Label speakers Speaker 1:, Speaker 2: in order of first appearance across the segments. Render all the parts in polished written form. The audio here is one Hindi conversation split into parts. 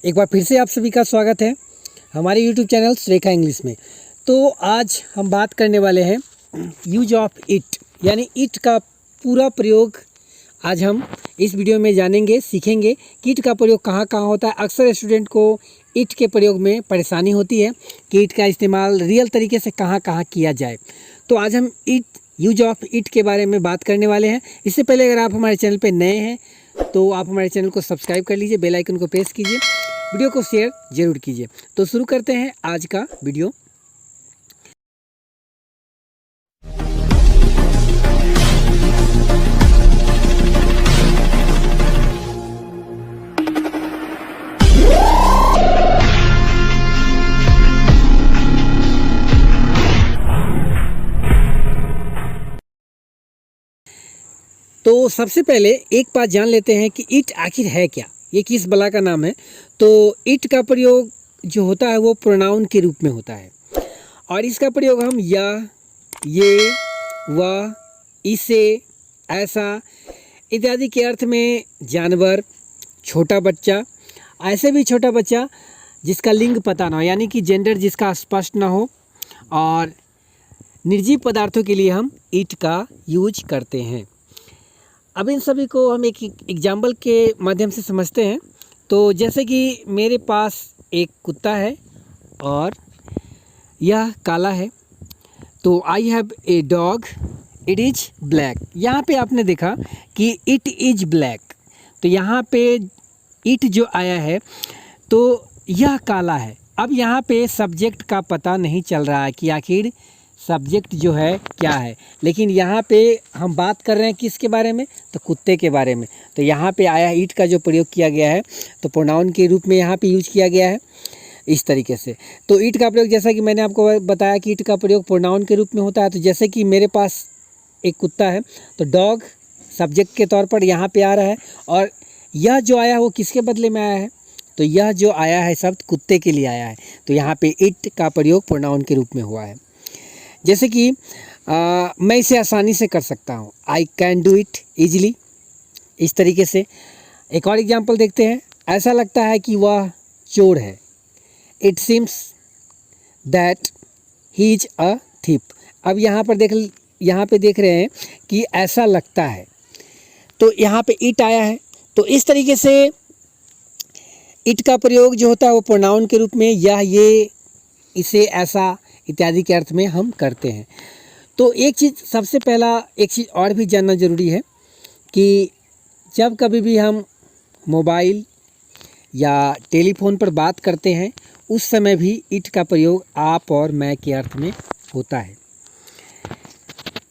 Speaker 1: एक बार फिर से आप सभी का स्वागत है हमारे YouTube चैनल सुरेखा इंग्लिश में। तो आज हम बात करने वाले हैं यूज ऑफ इट, यानी इट का पूरा प्रयोग आज हम इस वीडियो में जानेंगे, सीखेंगे कि इट का प्रयोग कहाँ कहाँ होता है। अक्सर स्टूडेंट को इट के प्रयोग में परेशानी होती है कि इट का इस्तेमाल रियल तरीके से कहाँ कहाँ किया जाए। तो आज हम यूज ऑफ इट के बारे में बात करने वाले हैं। इससे पहले अगर आप हमारे चैनल पर नए हैं तो आप हमारे चैनल को सब्सक्राइब कर लीजिए, बेल आइकन को प्रेस कीजिए, वीडियो को शेयर जरूर कीजिए। तो शुरू करते हैं आज का वीडियो। तो सबसे पहले एक बात जान लेते हैं कि इट आखिर है क्या, ये किस बला का नाम है। तो इट का प्रयोग जो होता है वो प्रोनाउन के रूप में होता है और इसका प्रयोग हम यह, ये, वह, इसे, ऐसा इत्यादि के अर्थ में जानवर, छोटा बच्चा, ऐसे भी छोटा बच्चा जिसका लिंग पता ना हो, यानी कि जेंडर जिसका स्पष्ट ना हो, और निर्जीव पदार्थों के लिए हम इट का यूज करते हैं। अब इन सभी को हम एक एग्जाम्पल के माध्यम से समझते हैं। तो जैसे कि मेरे पास एक कुत्ता है और यह काला है। तो I have a dog, it is black. यहाँ पे आपने देखा कि इट इज़ ब्लैक, तो यहाँ पे इट जो आया है तो यह काला है। अब यहाँ पे सब्जेक्ट का पता नहीं चल रहा है कि आखिर सब्जेक्ट जो है क्या है, लेकिन यहाँ पे हम बात कर रहे हैं किसके बारे में, तो कुत्ते के बारे में। तो यहाँ पे आया इट का जो प्रयोग किया गया है तो प्रोनाउन के रूप में यहाँ पे यूज किया गया है इस तरीके से। तो इट का प्रयोग जैसा कि मैंने आपको बताया कि इट का प्रयोग प्रोनाउन के रूप में होता है। तो जैसे कि मेरे पास एक कुत्ता है तो डॉग सब्जेक्ट के तौर पर यहाँ पे आ रहा है, और यह जो आया है वो किसके बदले में आया है, तो यह जो आया है शब्द कुत्ते के लिए आया है। तो यहाँ पे इट का प्रयोग प्रोनाउन के रूप में हुआ है। जैसे कि मैं इसे आसानी से कर सकता हूँ, I can do it easily, इस तरीके से। एक और एग्जांपल देखते हैं। ऐसा लगता है कि वह चोर है, it seems that he is a thief. अब यहाँ पे देख रहे हैं कि ऐसा लगता है, तो यहाँ पे इट आया है। तो इस तरीके से इट का प्रयोग जो होता है वो प्रोनाउन के रूप में यह, ये, इसे, ऐसा इत्यादि के अर्थ में हम करते हैं। तो एक चीज़ और भी जानना ज़रूरी है कि जब कभी भी हम मोबाइल या टेलीफोन पर बात करते हैं उस समय भी इट का प्रयोग आप और मैं के अर्थ में होता है।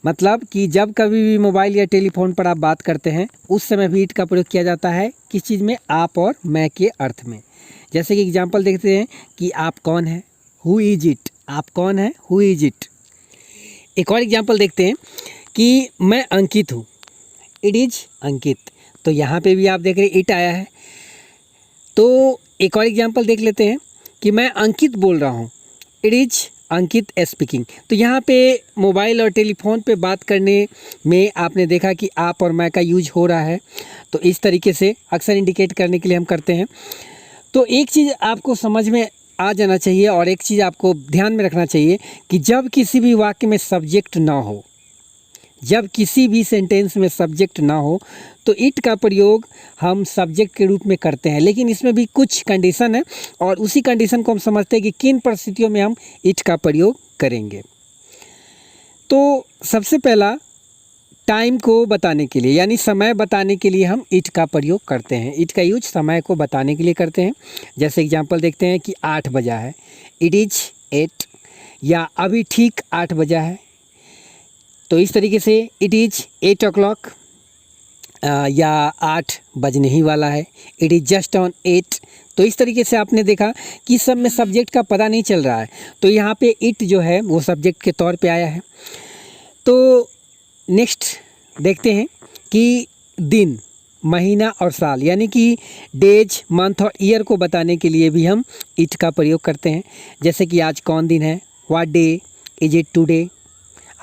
Speaker 1: मतलब कि जब कभी भी मोबाइल या टेलीफोन पर आप बात करते हैं उस समय भी इट का प्रयोग किया जाता है किस चीज़ में, आप और मैं के अर्थ में। जैसे कि एग्जांपल देखते हैं कि आप कौन हैं, हु इज इट, आप कौन हैं, हु इज इट। एक और एग्जांपल देखते हैं कि मैं अंकित हूँ, इट इज अंकित। तो यहाँ पे भी आप देख रहे हैं इट आया है। तो एक और एग्जांपल देख लेते हैं कि मैं अंकित बोल रहा हूँ, इट इज अंकित स्पीकिंग। तो यहाँ पे मोबाइल और टेलीफोन पे बात करने में आपने देखा कि आप और मैं का यूज हो रहा है। तो इस तरीके से अक्सर इंडिकेट करने के लिए हम करते हैं। तो एक चीज़ आपको समझ में आ जाना चाहिए और एक चीज़ आपको ध्यान में रखना चाहिए कि जब किसी भी वाक्य में सब्जेक्ट ना हो, जब किसी भी सेंटेंस में सब्जेक्ट ना हो तो इट का प्रयोग हम सब्जेक्ट के रूप में करते हैं। लेकिन इसमें भी कुछ कंडीशन है और उसी कंडीशन को हम समझते हैं कि किन परिस्थितियों में हम इट का प्रयोग करेंगे। तो सबसे पहला, टाइम को बताने के लिए यानी समय बताने के लिए हम इट का प्रयोग करते हैं। इट का यूज समय को बताने के लिए करते हैं। जैसे एग्जांपल देखते हैं कि 8 बजा है, इट इज़ 8, या अभी ठीक 8 बजा है। तो इस तरीके से इट इज़ 8 o'clock, या 8 बजने ही वाला है, इट इज़ जस्ट ऑन 8। तो इस तरीके से आपने देखा कि सब में सब्जेक्ट का पता नहीं चल रहा है, तो यहाँ पे इट जो है वो सब्जेक्ट के तौर पे आया है। तो नेक्स्ट देखते हैं कि दिन, महीना और साल यानी कि डेज, मंथ और ईयर को बताने के लिए भी हम इट का प्रयोग करते हैं। जैसे कि आज कौन दिन है, what day is it today,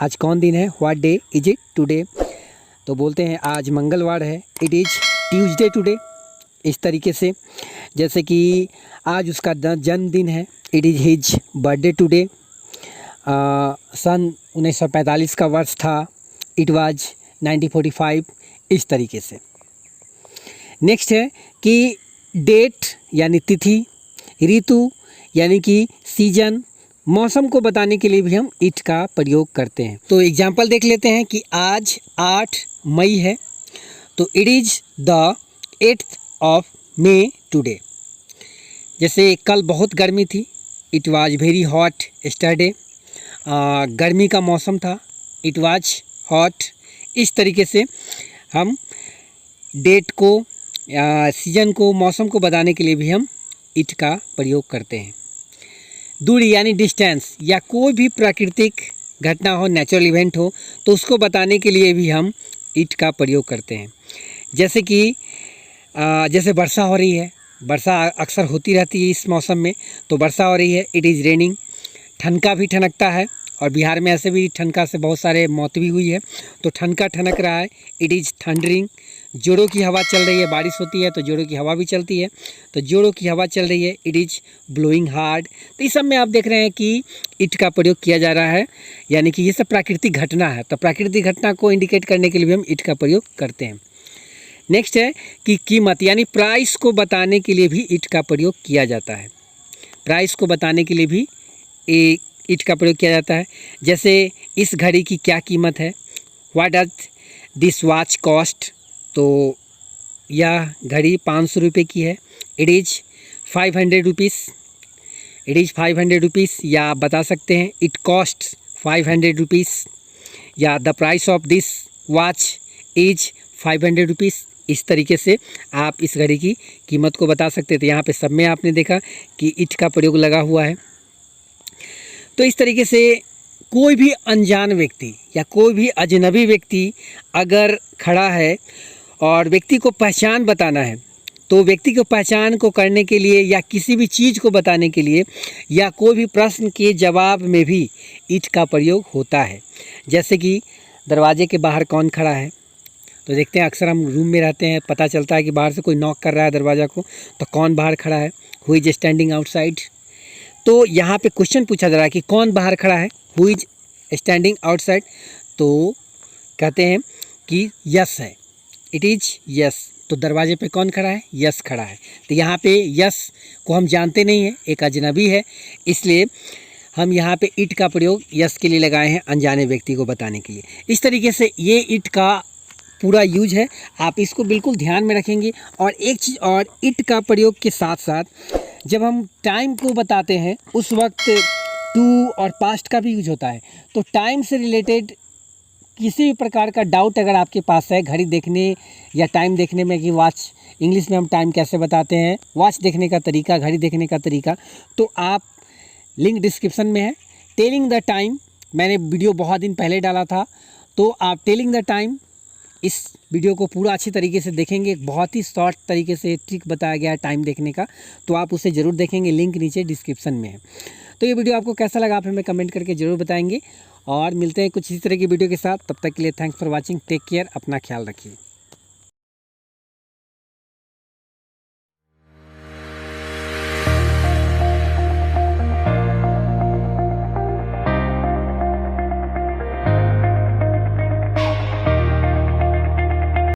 Speaker 1: आज कौन दिन है, what day is it today. तो बोलते हैं आज मंगलवार है, इट इज़ ट्यूसडे टुडे, इस तरीके से, जैसे कि आज उसका जन्मदिन है, it is his birthday today. सन 1945 का वर्ष था, इट वाज 1945, इस तरीके से। नेक्स्ट है कि डेट यानी तिथि, ऋतु यानी कि सीजन, मौसम को बताने के लिए भी हम इट का प्रयोग करते हैं। तो एग्जाम्पल देख लेते हैं कि आज 8 मई है, तो it is the 8th of May today. जैसे कल बहुत गर्मी थी, it was very hot yesterday. गर्मी का मौसम था, इट वाज हॉट। इस तरीके से हम डेट को, सीजन को, मौसम को बताने के लिए भी हम इट का प्रयोग करते हैं। दूरी यानी डिस्टेंस, या कोई भी प्राकृतिक घटना हो, नेचुरल इवेंट हो, तो उसको बताने के लिए भी हम इट का प्रयोग करते हैं। जैसे कि जैसे वर्षा हो रही है, वर्षा अक्सर होती रहती है इस मौसम में, तो वर्षा हो रही है, इट इज़ रेनिंग। ठनका भी ठनकता है, और बिहार में ऐसे भी ठनका से बहुत सारे मौत भी हुई है, तो ठनका ठनक रहा है, इट इज़ थंडरिंग। जोड़ों की हवा चल रही है, बारिश होती है तो जोड़ों की हवा भी चलती है, तो जोड़ों की हवा चल रही है, इट इज़ ब्लोइंग हार्ड। तो इस सब में आप देख रहे हैं कि इट का प्रयोग किया जा रहा है, यानी कि ये सब प्राकृतिक घटना है, तो प्राकृतिक घटना को इंडिकेट करने के लिए भी हम इट का प्रयोग करते हैं। नेक्स्ट है कि कीमत यानी प्राइस को बताने के लिए भी इट का प्रयोग किया जाता है। प्राइस को बताने के लिए भी इट का प्रयोग किया जाता है। जैसे इस घड़ी की क्या कीमत है, what does this watch cost, तो यह घड़ी 500 रुपये की है, it is 500 rupees, it is 500 rupees. या आप बता सकते हैं इट कॉस्ट 500 रुपीज़, या the price of this watch is 500 rupees. इस तरीके से आप इस घड़ी की कीमत को बता सकते थे। यहाँ पे सब में आपने देखा कि इट का प्रयोग लगा हुआ है। तो इस तरीके से कोई भी अनजान व्यक्ति या कोई भी अजनबी व्यक्ति अगर खड़ा है और व्यक्ति को पहचान बताना है, तो व्यक्ति को पहचान को करने के लिए या किसी भी चीज़ को बताने के लिए या कोई भी प्रश्न के जवाब में भी इट का प्रयोग होता है। जैसे कि दरवाजे के बाहर कौन खड़ा है, तो देखते हैं अक्सर हम रूम में रहते हैं, पता चलता है कि बाहर से कोई नॉक कर रहा है दरवाज़ा को, तो कौन बाहर खड़ा है, हु इज स्टैंडिंग आउटसाइड। तो यहाँ पे क्वेश्चन पूछा जा रहा है कि कौन बाहर खड़ा है, हु इज स्टैंडिंग आउटसाइड, तो कहते हैं कि यस है, इट इज़ यस। तो दरवाजे पे कौन खड़ा है, यस खड़ा है। तो यहाँ पे यस को हम जानते नहीं हैं, एक अजनबी है, इसलिए हम यहाँ पे इट का प्रयोग यस के लिए लगाए हैं, अनजाने व्यक्ति को बताने के लिए। इस तरीके से ये इट का पूरा यूज है, आप इसको बिल्कुल ध्यान में रखेंगे। और एक चीज़ और, इट का प्रयोग के साथ साथ जब हम टाइम को बताते हैं उस वक्त टू और पास्ट का भी यूज होता है। तो टाइम से रिलेटेड किसी भी प्रकार का डाउट अगर आपके पास है घड़ी देखने या टाइम देखने में, कि वॉच, इंग्लिश में हम टाइम कैसे बताते हैं, वॉच देखने का तरीका, घड़ी देखने का तरीका, तो आप, लिंक डिस्क्रिप्शन में है, टेलिंग द टाइम, मैंने वीडियो बहुत दिन पहले डाला था, तो आप टेलिंग द टाइम इस वीडियो को पूरा अच्छी तरीके से देखेंगे। बहुत ही शॉर्ट तरीके से ट्रिक बताया गया है टाइम देखने का, तो आप उसे ज़रूर देखेंगे, लिंक नीचे डिस्क्रिप्शन में है। तो ये वीडियो आपको कैसा लगा आप हमें कमेंट करके ज़रूर बताएंगे, और मिलते हैं कुछ इसी तरह की वीडियो के साथ। तब तक के लिए thanks for watching, take care, अपना ख्याल रखिए।